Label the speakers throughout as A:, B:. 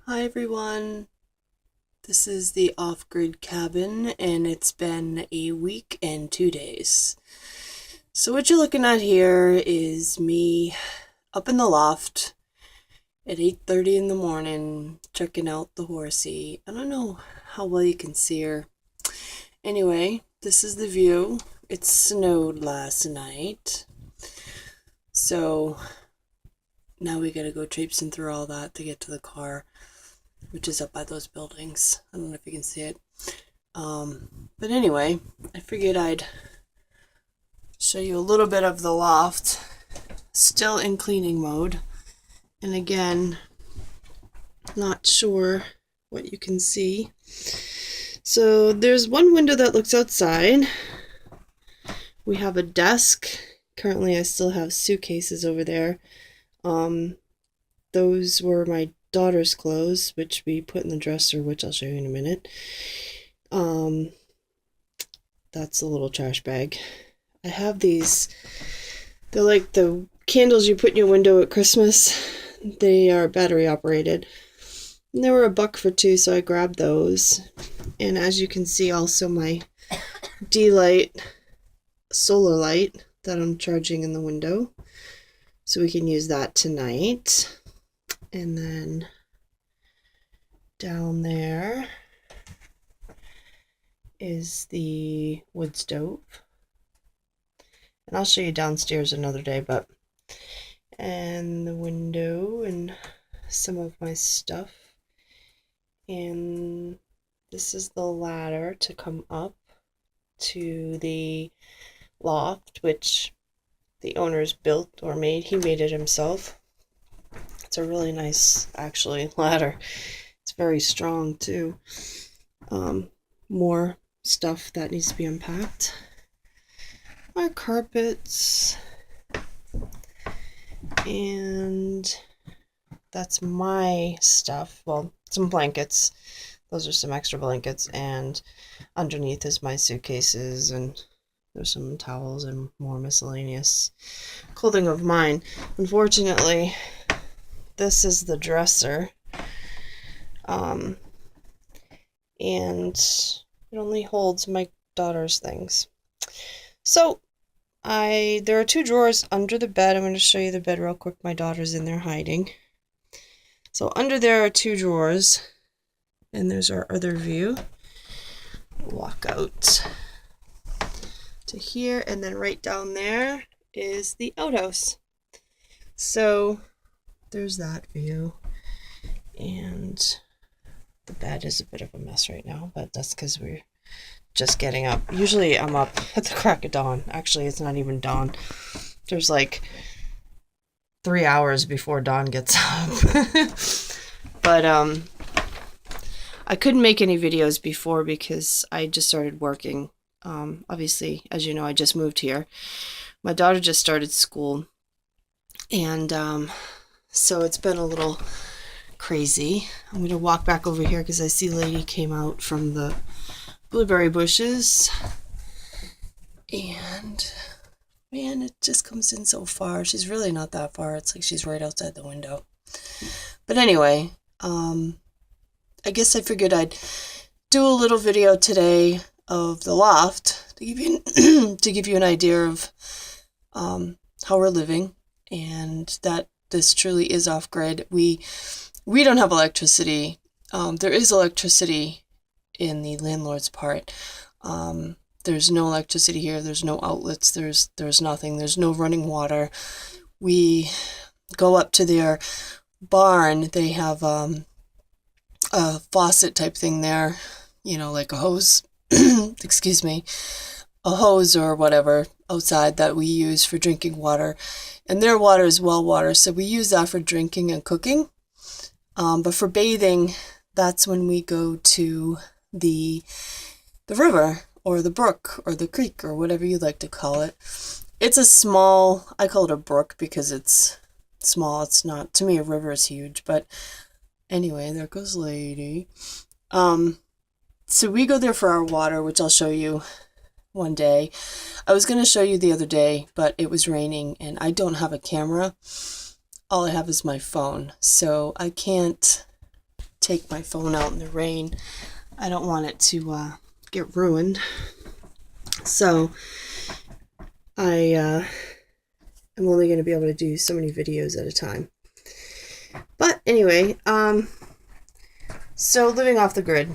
A: Hi everyone, this is the off-grid cabin and it's been a week and 2 days. So what you're looking at here is me up in the loft at 8:30 in the morning checking out the horsey. I don't know how well you can see her. Anyway, this is the view. It snowed last night. So now we gotta go traipsing through all that to get to the car, which is up by those buildings. I don't know if you can see it. But anyway, I figured I'd show you a little bit of the loft, still in cleaning mode. And again, not sure what you can see. So there's one window that looks outside. We have a desk. Currently I still have suitcases over there. Those were my daughter's clothes, which we put in the dresser, which I'll show you in a minute. That's a little trash bag. I have these, they're like the candles you put in your window at Christmas. They are battery operated. And they were $1 for 2, so I grabbed those. And as you can see, also my D-light solar light that I'm charging in the window. So we can use that tonight. And then down there is the wood stove. And I'll show you downstairs another day, and the window and some of my stuff. And this is the ladder to come up to the loft, which the owners built or made. He made it himself. It's a really nice, actually, ladder. It's very strong, too. More stuff that needs to be unpacked. My carpets. And that's my stuff. Well, some blankets. Those are some extra blankets. And underneath is my suitcases. And there's some towels and more miscellaneous clothing of mine. Unfortunately, this is the dresser. And it only holds my daughter's things. So there are 2 drawers under the bed. I'm going to show you the bed real quick. My daughter's in there hiding. So under there are 2 drawers. And there's our other view. Walk out to here, and then right down there is the outhouse. So there's that view. And the bed is a bit of a mess right now, but that's because we're just getting up. Usually I'm up at the crack of dawn. Actually, it's not even dawn. There's like 3 hours before dawn gets up. But I couldn't make any videos before because I just started working. Obviously, as you know, I just moved here. My daughter just started school. And so it's been a little crazy. I'm going to walk back over here because I see Lady came out from the blueberry bushes. And man, it just comes in so far. She's really not that far. It's like she's right outside the window. But anyway, I guess I figured I'd do a little video today of the loft to give you to give you an idea of how we're living, and that this truly is off grid. We don't have electricity. There is electricity in the landlord's part. There's no electricity here. There's no outlets. There's nothing. There's no running water. We go up to their barn. They have a faucet type thing there, like a hose. Excuse me, a hose or whatever outside that we use for drinking water. And their water is well water, so we use that for drinking and cooking. But for bathing, that's when we go to the river or the brook or the creek or whatever you'd like to call it. It's a small, I call it a brook because it's small. It's not, to me, a river is huge. But anyway, there goes Lady. So we go there for our water, which I'll show you one day. I was going to show you the other day, but it was raining and I don't have a camera. All I have is my phone, so I can't take my phone out in the rain. I don't want it to get ruined. So I'm only going to be able to do so many videos at a time. But anyway, so living off the grid,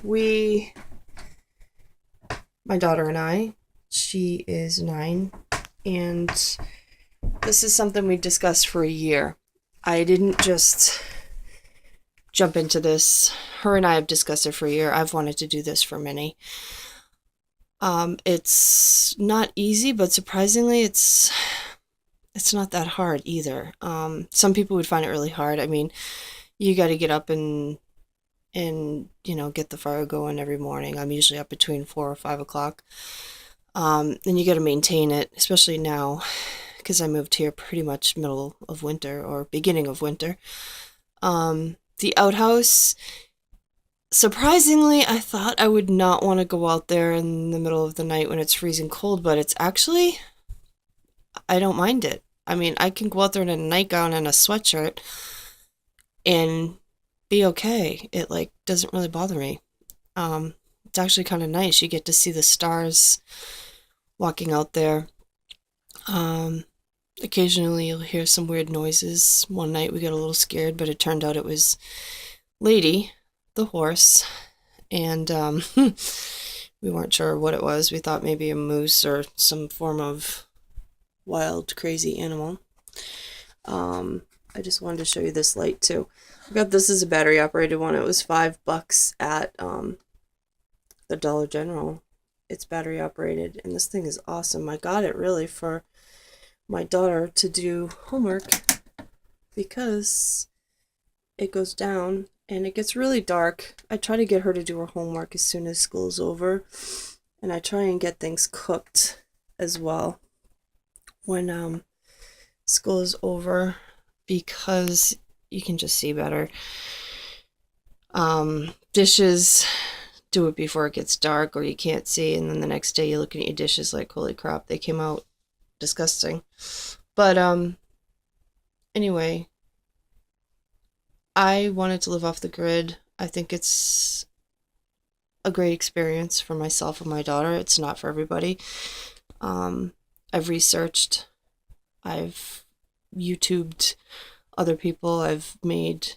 A: my daughter and I, she is 9, and this is something we discussed for a year. I didn't just jump into this. Her and I have discussed it for a year. I've wanted to do this for many. It's not easy, but surprisingly, it's not that hard either. Some people would find it really hard. I mean, you got to get up and get the fire going every morning. I'm usually up between 4 or 5 o'clock. And you got to maintain it, especially now, because I moved here pretty much middle of winter or beginning of winter. The outhouse, surprisingly, I thought I would not want to go out there in the middle of the night when it's freezing cold, but it's actually, I don't mind it. I mean, I can go out there in a nightgown and a sweatshirt and be okay. It doesn't really bother me. It's actually kind of nice. You get to see the stars walking out there. Occasionally you'll hear some weird noises. One night we got a little scared, but it turned out it was Lady, the horse, and we weren't sure what it was. We thought maybe a moose or some form of wild, crazy animal. I just wanted to show you this light too. I got this as a battery operated one. It was $5 at the Dollar General. It's battery operated, and this thing is awesome. I got it really for my daughter to do homework because it goes down and it gets really dark. I try to get her to do her homework as soon as school's over, and I try and get things cooked as well when school is over, because you can just see better. Dishes, do it before it gets dark or you can't see, and then the next day you look at your dishes like, holy crap, they came out disgusting. But anyway, I wanted to live off the grid. I think it's a great experience for myself and my daughter. It's not for everybody. I've researched, I've YouTubed other people, I've made,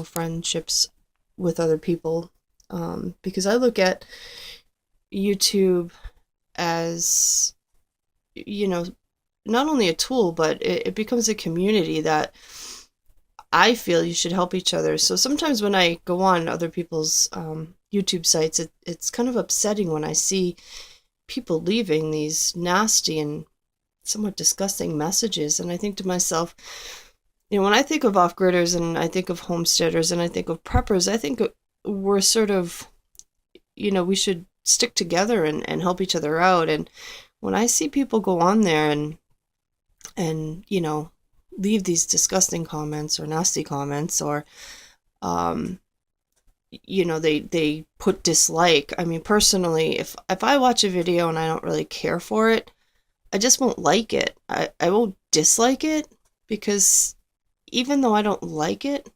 A: friendships with other people, because I look at YouTube as, not only a tool, but it becomes a community that I feel you should help each other. So sometimes when I go on other people's YouTube sites, it's kind of upsetting when I see people leaving these nasty and somewhat disgusting messages. And I think to myself, when I think of off-gridders and I think of homesteaders and I think of preppers, I think we're sort of, we should stick together and help each other out. And when I see people go on there and leave these disgusting comments or nasty comments, or they put dislike. I mean, personally, if I watch a video and I don't really care for it, I just won't like it. I won't dislike it, because even though I don't like it,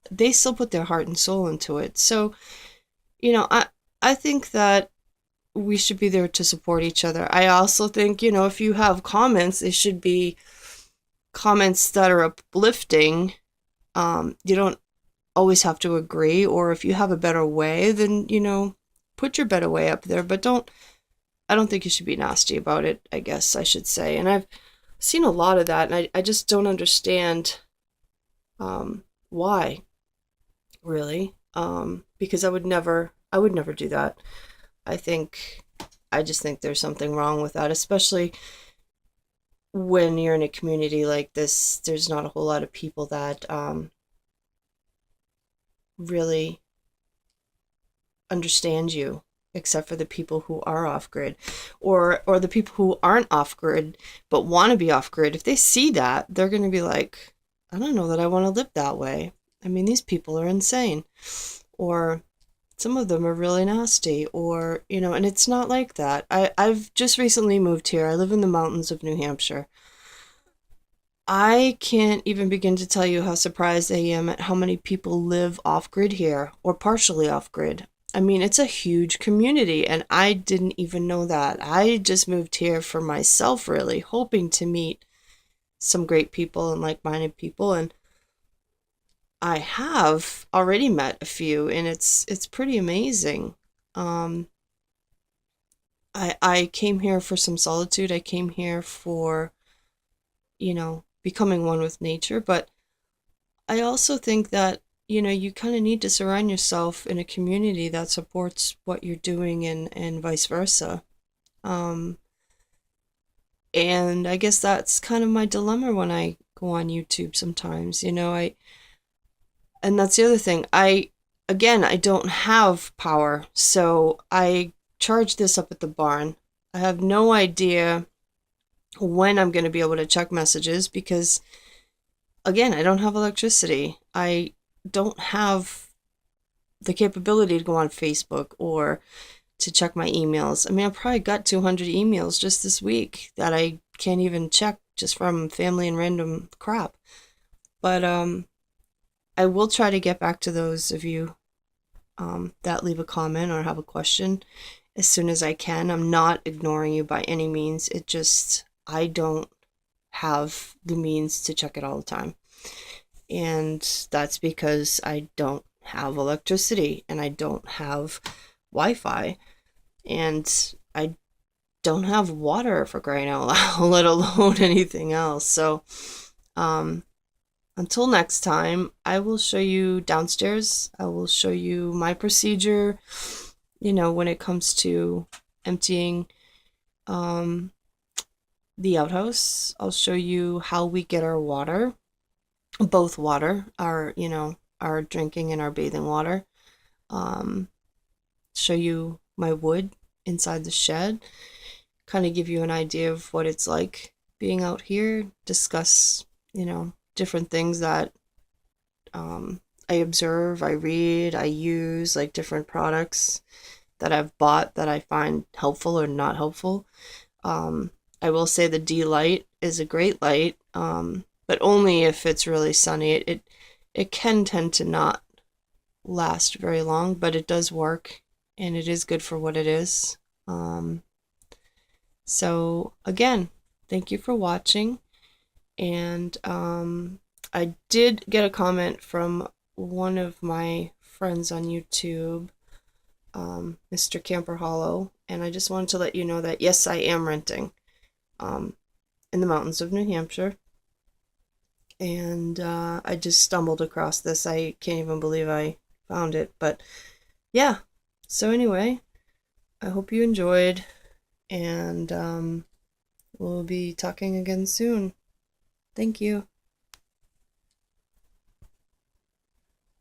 A: they still put their heart and soul into it. So, I think that we should be there to support each other. I also think, if you have comments, it should be comments that are uplifting. You don't always have to agree, or if you have a better way, then, put your better way up there, but I don't think you should be nasty about it, I guess I should say. And I've seen a lot of that, and I just don't understand why, really, because I would never do that. I just think there's something wrong with that, especially when you're in a community like this. There's not a whole lot of people that really understand you, except for the people who are off-grid, or the people who aren't off-grid but want to be off-grid. If they see that, they're going to be like, I don't know that I want to live that way. I mean, these people are insane. Or some of them are really nasty, or, and it's not like that. I've just recently moved here. I live in the mountains of New Hampshire. I can't even begin to tell you how surprised I am at how many people live off grid here or partially off grid. I mean, it's a huge community, and I didn't even know that. I just moved here for myself, really, hoping to meet some great people and like-minded people, and I have already met a few, and it's pretty amazing. Um, I came here for some solitude. I came here for, becoming one with nature, but I also think that, you kind of need to surround yourself in a community that supports what you're doing and vice versa. Um, and I guess that's kind of my dilemma when I go on YouTube sometimes. And that's the other thing. Again, I don't have power, so I charge this up at the barn. I have no idea when I'm going to be able to check messages because, again, I don't have electricity. I don't have the capability to go on Facebook or to check my emails. I mean, I probably got 200 emails just this week that I can't even check just from family and random crap. But I will try to get back to those of you that leave a comment or have a question as soon as I can. I'm not ignoring you by any means. It just, I don't have the means to check it all the time. And that's because I don't have electricity and I don't have Wi-Fi and I don't have water, for crying out loud, let alone anything else. So, um, until next time, I will show you downstairs. I will show you my procedure, when it comes to emptying the outhouse. I'll show you how we get our water, both water, our drinking and our bathing water. Um, Show you my wood inside the shed, kind of give you an idea of what it's like being out here, discuss, different things that I observe, I read, I use, like different products that I've bought that I find helpful or not helpful. I will say the D light is a great light, but only if it's really sunny. It can tend to not last very long, but it does work and it is good for what it is. So again, thank you for watching. And I did get a comment from one of my friends on YouTube, Mr. Camper Hollow, and I just wanted to let you know that yes, I am renting in the mountains of New Hampshire. And I just stumbled across this. I can't even believe I found it. But yeah, so anyway, I hope you enjoyed, and we'll be talking again soon. Thank you.